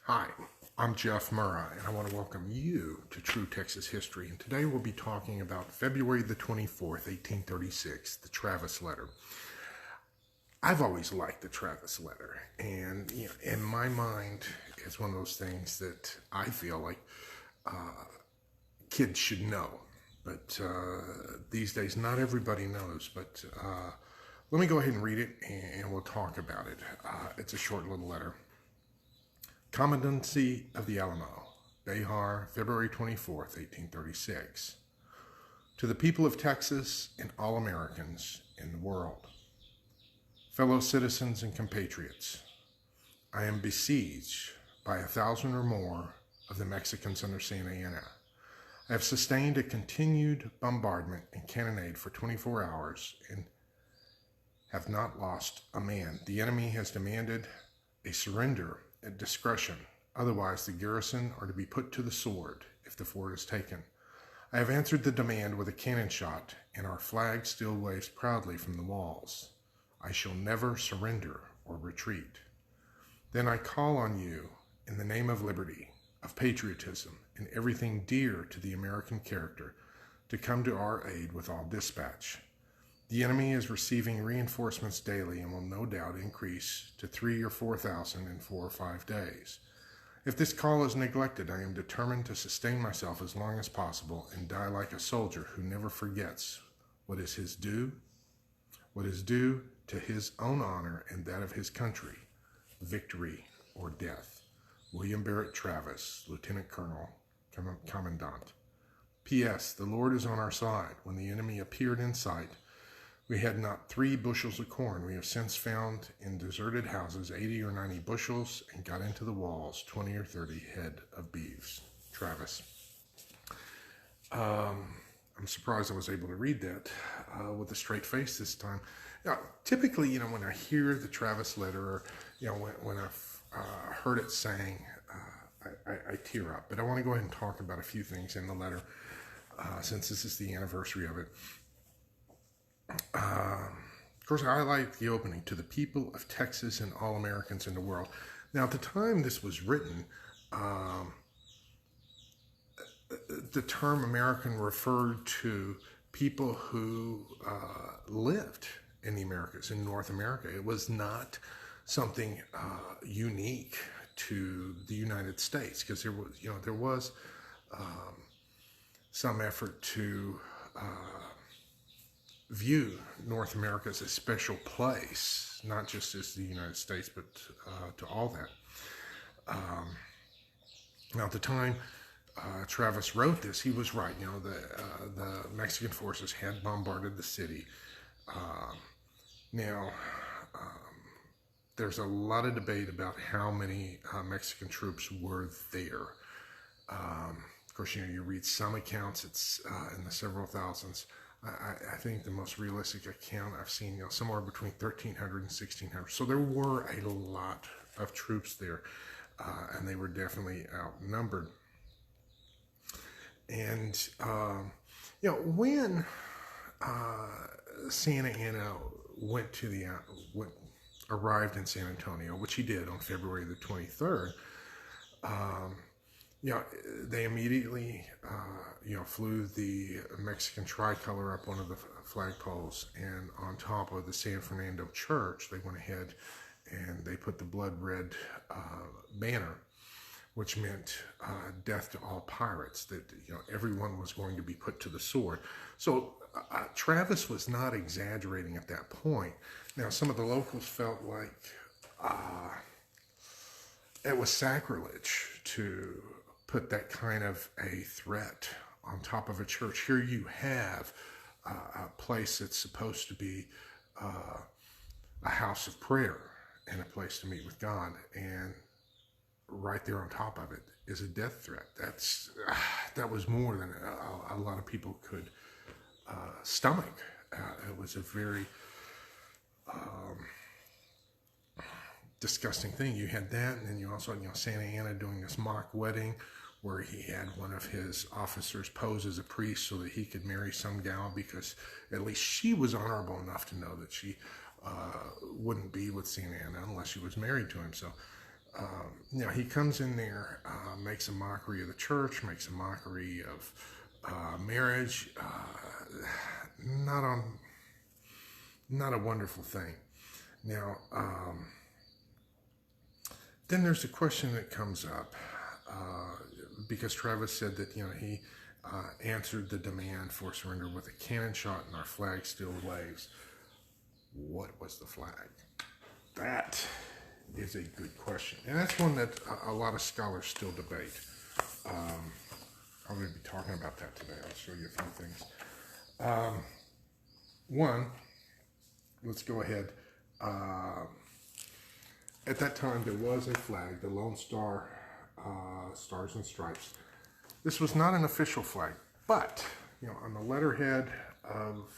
Hi, I'm Jeff Murrah, and I want to welcome you to True Texas History. And today we'll be talking about February the 24th, 1836, the Travis Letter. I've always liked the Travis Letter, and in my mind, it's one of those things that I feel like kids should know. But these days, not everybody knows. But let me go ahead and read it, and we'll talk about it. It's a short little letter. Commandancy of the Alamo, Behar, February 24th, 1836. To the people of Texas and all Americans in the world. Fellow citizens and compatriots, I am besieged by 1,000 or more of the Mexicans under Santa Anna. I have sustained a continued bombardment and cannonade for 24 hours and have not lost a man. The enemy has demanded a surrender at discretion. Otherwise, the garrison are to be put to the sword if the fort is taken. I have answered the demand with a cannon shot, and our flag still waves proudly from the walls. I shall never surrender or retreat. Then I call on you in the name of liberty, of patriotism, and everything dear to the American character, to come to our aid with all dispatch. The enemy is receiving reinforcements daily and will no doubt increase to 3,000 or 4,000 in 4 or 5 days. If this call is neglected, I am determined to sustain myself as long as possible and die like a soldier who never forgets what is due to his own honor and that of his country, victory or death. William Barrett Travis, Lieutenant Colonel, Commandant. P.S. The Lord is on our side. When the enemy appeared in sight, we had not 3 bushels of corn. We have since found in deserted houses 80 or 90 bushels and got into the walls 20 or 30 head of beeves. Travis. I'm surprised I was able to read that with a straight face this time. Now, typically, when I hear the Travis Letter, or when I've heard it sang, I tear up. But I want to go ahead and talk about a few things in the letter since this is the anniversary of it. Of course, I like the opening, to the people of Texas and all Americans in the world. Now, at the time this was written, the term American referred to people who lived in the Americas, in North America. It was not something unique to the United States, because there was some effort to view North America as a special place, not just as the United States, but to all that. Now, at the time Travis wrote this, he was right. The Mexican forces had bombarded the city. Now, there's a lot of debate about how many Mexican troops were there. Of course, you read some accounts, it's in the several thousands. I think the most realistic account I've seen, somewhere between 1,300 and 1,600. So there were a lot of troops there, and they were definitely outnumbered. And when Santa Anna arrived in San Antonio, which he did on February the 23rd. They immediately, flew the Mexican tricolor up one of the flagpoles, and on top of the San Fernando Church, they went ahead and they put the blood red banner, which meant death to all pirates, that everyone was going to be put to the sword. So Travis was not exaggerating at that point. Now, some of the locals felt like it was sacrilege to put that kind of a threat on top of a church. Here you have a place that's supposed to be a house of prayer and a place to meet with God, and right there on top of it is a death threat. That was more than a lot of people could stomach. It was a very disgusting thing. You had that, and then you also had Santa Anna doing this mock wedding where he had one of his officers pose as a priest so that he could marry some gal, because at least she was honorable enough to know that she wouldn't be with Santa Anna unless she was married to him. So Now he comes in there, makes a mockery of the church, makes a mockery of marriage. Not a wonderful thing. Now, then there's a question that comes up because Travis said that he answered the demand for surrender with a cannon shot and our flag still waves. What was the flag? That is a good question, and that's one that a lot of scholars still debate. I'm going to be talking about that today. I'll show you a few things. One, let's go ahead. At that time, there was a flag, the Lone Star, Stars and Stripes. This was not an official flag, but on the letterhead of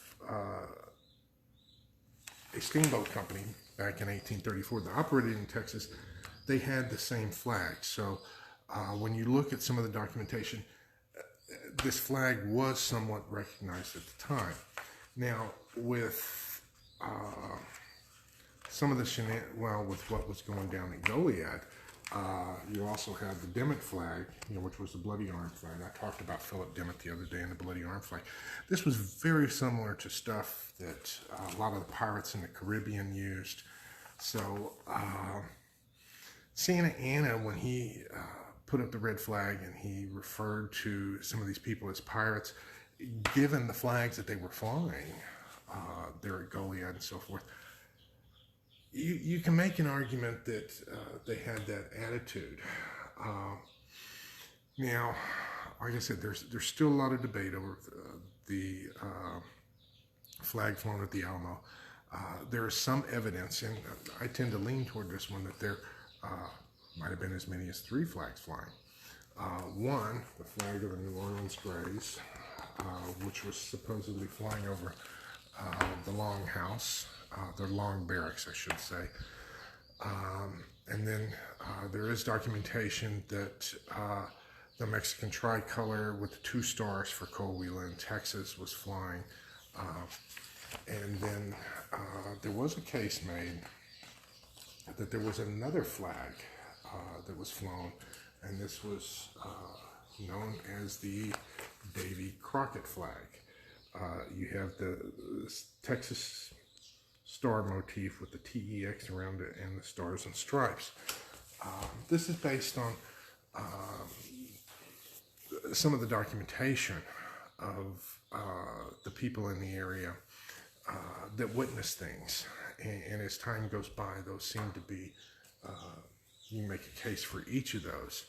a steamboat company back in 1834 that operated in Texas, they had the same flag. So when you look at some of the documentation, this flag was somewhat recognized at the time. Now, with some of the with what was going down in Goliad, you also have the Dimmitt flag, which was the bloody arm flag. I talked about Philip Dimmitt the other day and the bloody arm flag. This was very similar to stuff that a lot of the pirates in the Caribbean used. So Santa Anna, when he put up the red flag and he referred to some of these people as pirates, given the flags that they were flying there at Goliad and so forth, you can make an argument that they had that attitude. Now, like I said, there's still a lot of debate over the flag flown at the Alamo. There is some evidence, and I tend to lean toward this one, that there might have been as many as 3 flags flying. One, the flag of the New Orleans Grays, which was supposedly flying over the Long House, the Long Barracks, I should say. And then there is documentation that the Mexican tricolor with the 2 stars for Coahuila in Texas was flying. And then there was a case made that there was another flag that was flown, and this was known as the Davy Crockett flag. You have the Texas star motif with the TEX around it and the stars and stripes. This is based on some of the documentation of the people in the area that witnessed things, and as time goes by, those seem to be, you make a case for each of those.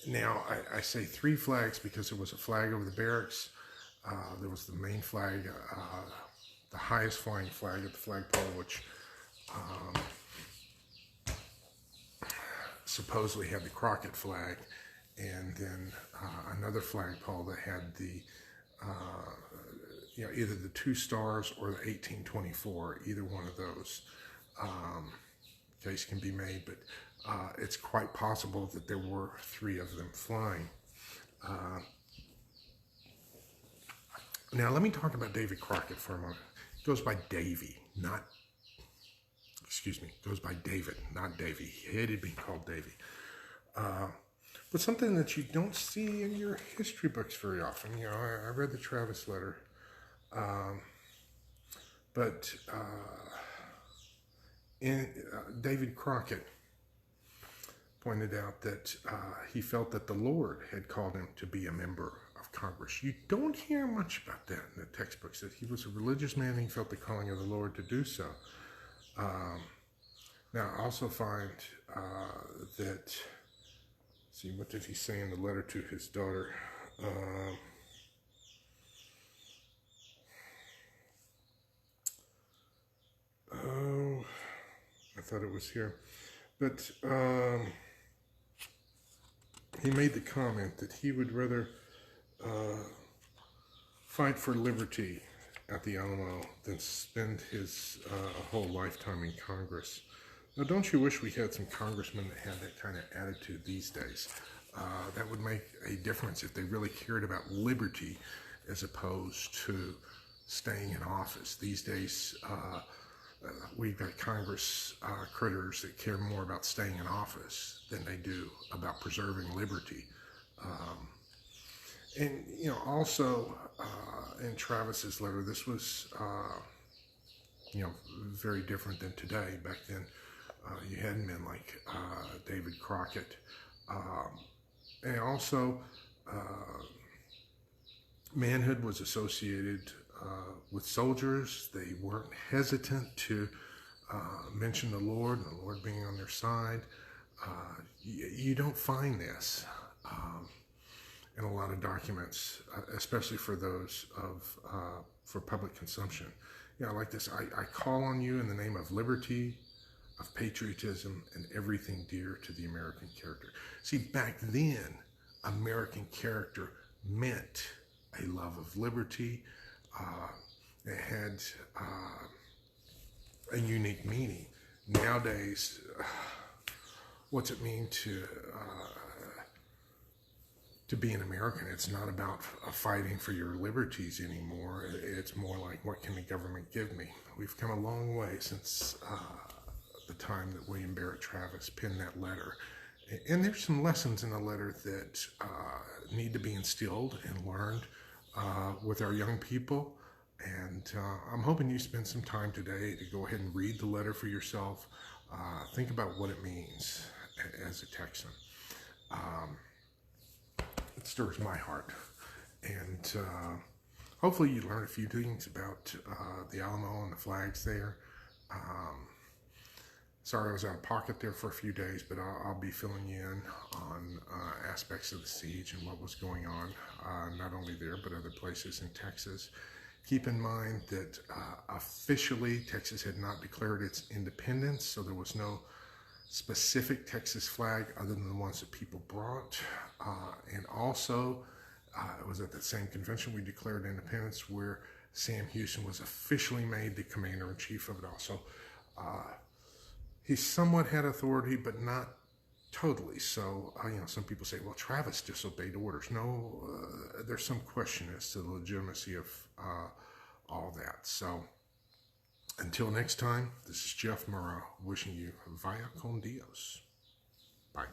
Now, I say 3 flags because there was a flag over the barracks, there was the main flag, the highest flying flag at the flagpole, which supposedly had the Crockett flag, and then another flagpole that had the either the 2 stars or the 1824, either one of those. Case can be made, but it's quite possible that there were 3 of them flying. Now, let me talk about Davy Crockett for a moment. It goes by Davy, goes by David, not Davy. He hated being called Davy. But something that you don't see in your history books very often. I read the Travis letter, but David Crockett pointed out that he felt that the Lord had called him to be a member of Congress. You don't hear much about that in the textbooks, that he was a religious man and he felt the calling of the Lord to do so. Now, I also find that, see, what did he say in the letter to his daughter? Oh, I thought it was here. But he made the comment that he would rather fight for liberty at the Alamo than spend his whole lifetime in Congress. Now, don't you wish we had some congressmen that had that kind of attitude these days? That would make a difference if they really cared about liberty as opposed to staying in office. These days, we've got Congress critters that care more about staying in office than they do about preserving liberty. And, also in Travis's letter, this was, very different than today. Back then, you had men like David Crockett. And also, manhood was associated with soldiers. They weren't hesitant to mention the Lord and the Lord being on their side. You don't find this in a lot of documents, especially for those for public consumption. Like this, I call on you in the name of liberty, of patriotism, and everything dear to the American character. See, back then, American character meant a love of liberty. It had a unique meaning. Nowadays, what's it mean to be an American? It's not about fighting for your liberties anymore. It's more like, what can the government give me? We've come a long way since the time that William Barrett Travis penned that letter. And there's some lessons in the letter that need to be instilled and learned with our young people. And I'm hoping you spend some time today to go ahead and read the letter for yourself. Think about what it means as a Texan. It stirs my heart. And hopefully you learn a few things about the Alamo and the flags there. Sorry I was out of pocket there for a few days, but I'll be filling you in on aspects of the siege and what was going on, not only there, but other places in Texas. Keep in mind that officially Texas had not declared its independence, so there was no specific Texas flag other than the ones that people brought. And also, it was at that same convention we declared independence where Sam Houston was officially made the commander-in-chief of it all. So he somewhat had authority, but not totally. So, some people say, well, Travis disobeyed orders. No, there's some question as to the legitimacy of all that. So, until next time, this is Jeff Murrow wishing you vaya con Dios. Bye.